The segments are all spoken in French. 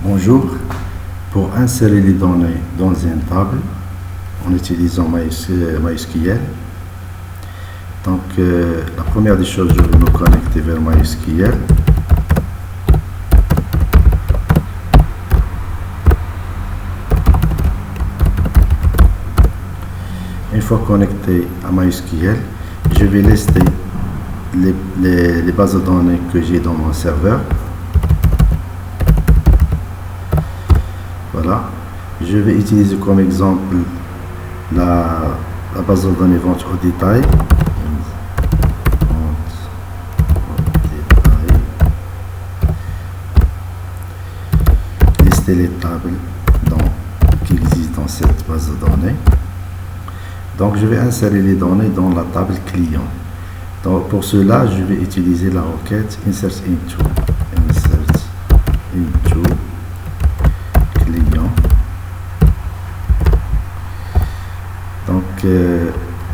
Bonjour, pour insérer les données dans une table en utilisant MySQL, donc la première des choses, je vais me connecter vers MySQL. Une fois connecté à MySQL, je vais lister les bases de données que j'ai dans mon serveur. Voilà, je vais utiliser comme exemple la base de données vente au détail. Lister les tables qui existent dans cette base de données. Donc je vais insérer les données dans la table client. Donc pour cela, je vais utiliser la requête insert into client. Donc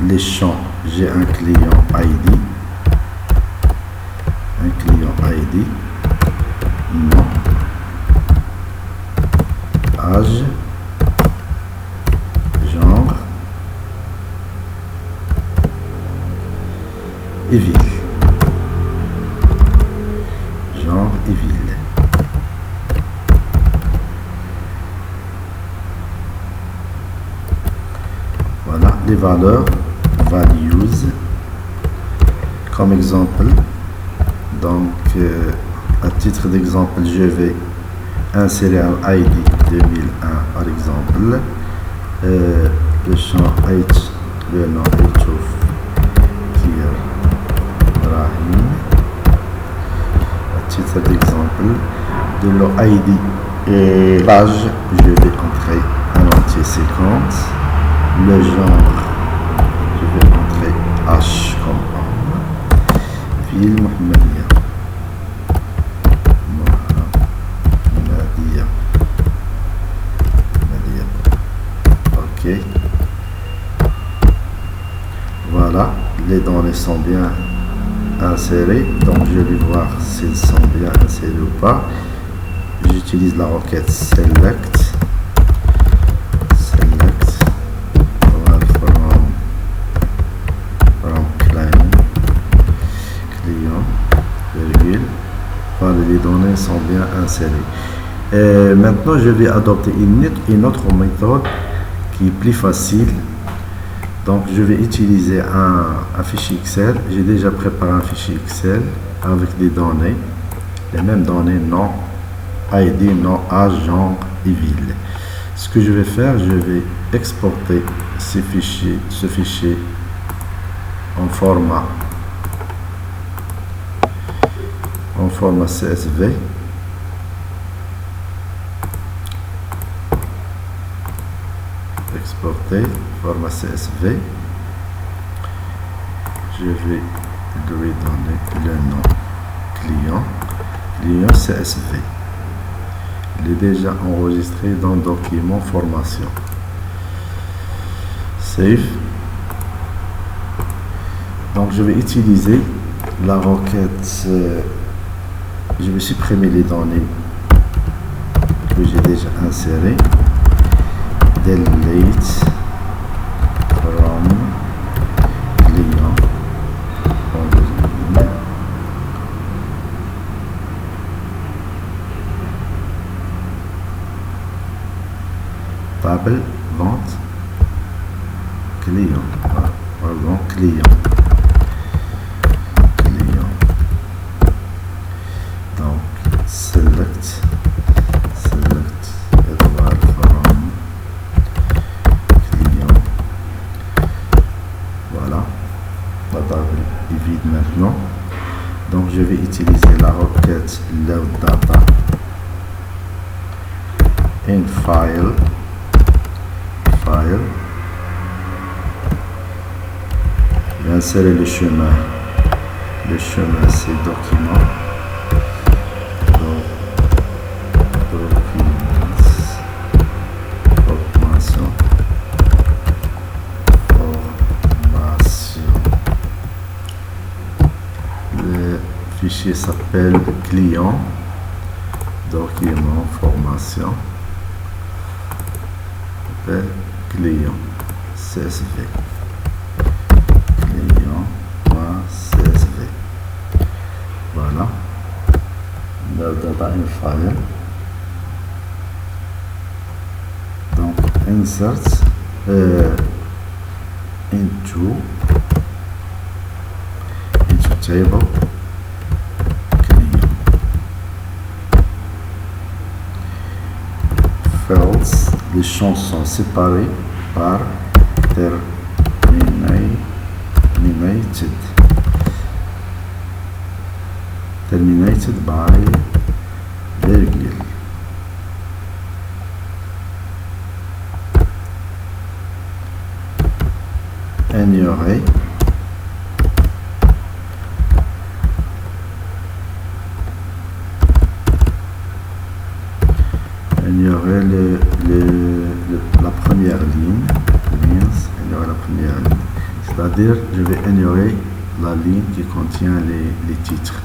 les champs, j'ai un client ID, nom, âge, genre et ville. Genre et ville. Voilà les valeurs, values, comme exemple. Donc, à titre d'exemple, je vais insérer un ID 2001 par exemple. Le champ H, le nom H à titre d'exemple, de l'ID et l'âge, je vais entrer un entier 50. Le genre, je vais entrer H comme homme. Ville Mohamedia. Ok. Voilà, les données sont bien insérées, donc je vais voir s'ils sont bien insérés ou pas. J'utilise la requête select from client, virgule. Voilà, les données sont bien insérées. Et maintenant, je vais adopter une autre méthode qui est plus facile. Donc je vais utiliser un fichier Excel. J'ai déjà préparé un fichier Excel avec des données, les mêmes données, nom, ID, nom, âge, genre et ville. Ce que je vais faire, je vais exporter ce fichier en format CSV. Exporter format CSV. Je vais lui donner le nom client CSV. Il est déjà enregistré dans le document formation. Save. Donc je vais utiliser la requête. Je vais supprimer les données que j'ai déjà insérées. Delete from client table vente client, pardon, client. Donc select vide maintenant. Donc je vais utiliser la requête load data in file. Je vais insérer le chemin. Le chemin, c'est document. Le fichier s'appelle client document formation de client CSV. Client.csv. Voilà. The data in file. Donc, insert into table client. Fields, les champs sont séparés par terminated by virgule. Ignorer la première ligne, ignorer la première ligne, c'est-à-dire je vais ignorer la ligne qui contient les titres,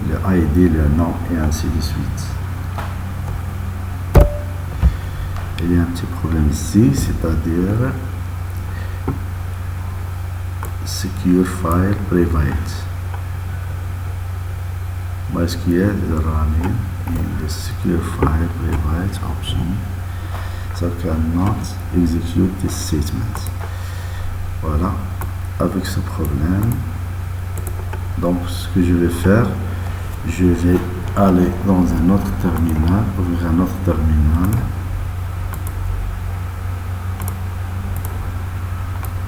le ID, le nom et ainsi de suite. Il y a un petit problème ici, c'est-à-dire secure file private. MySQL is running in the secure file private option, so cannot execute this statement. Voilà, avec ce problème, donc ce que je vais faire, je vais aller dans un autre terminal, ouvrir un autre terminal.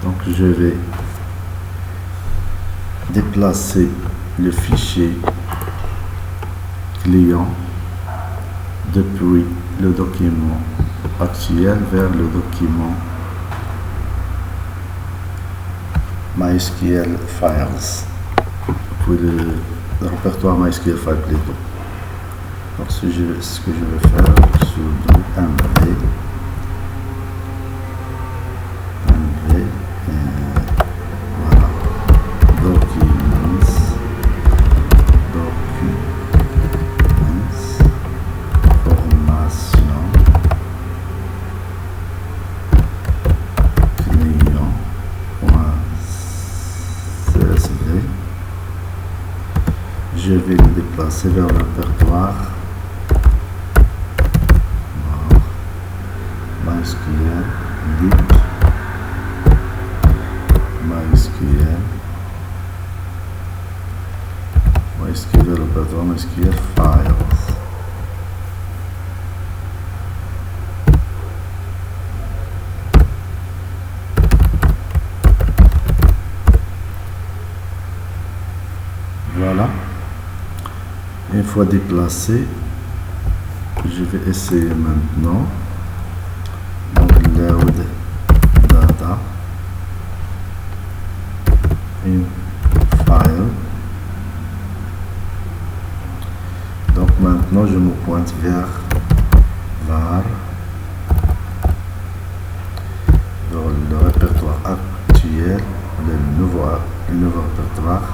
Donc je vais déplacer le fichier client depuis le document actuel vers le document MySQL Files, puis le répertoire MySQL File plutôt. Donc ce que je vais faire, sudo mv voilà, documents formation client.csv. Je vais le déplacer vers le répertoire MySQL deep MySQL répertoire MySQL Files. Voilà. Une fois déplacé, je vais essayer maintenant. Donc load data in file. Donc maintenant je me pointe vers var, dans le répertoire actuel, le nouveau répertoire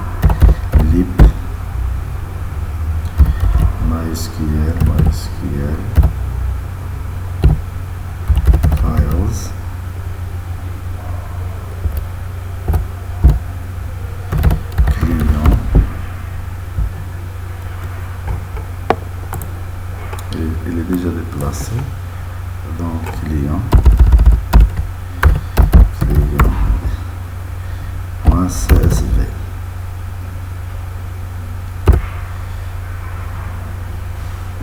lib MySQL Files. Client. Il est déjà déplacé. Donc client. CSV.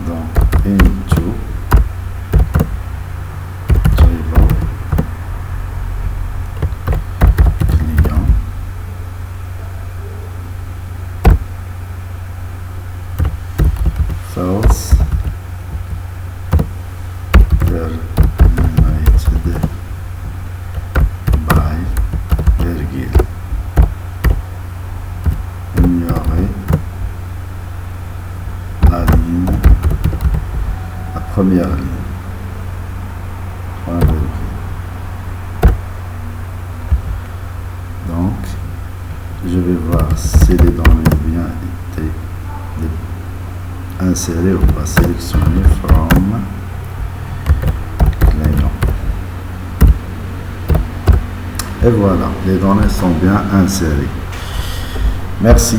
Donc into table client files terminated by virgule. Ignorer la ligne, la première ligne. Point virgule. Donc, je vais voir si les données ont bien été insérer, on va sélectionner from client. Et voilà, les données sont bien insérées. Merci.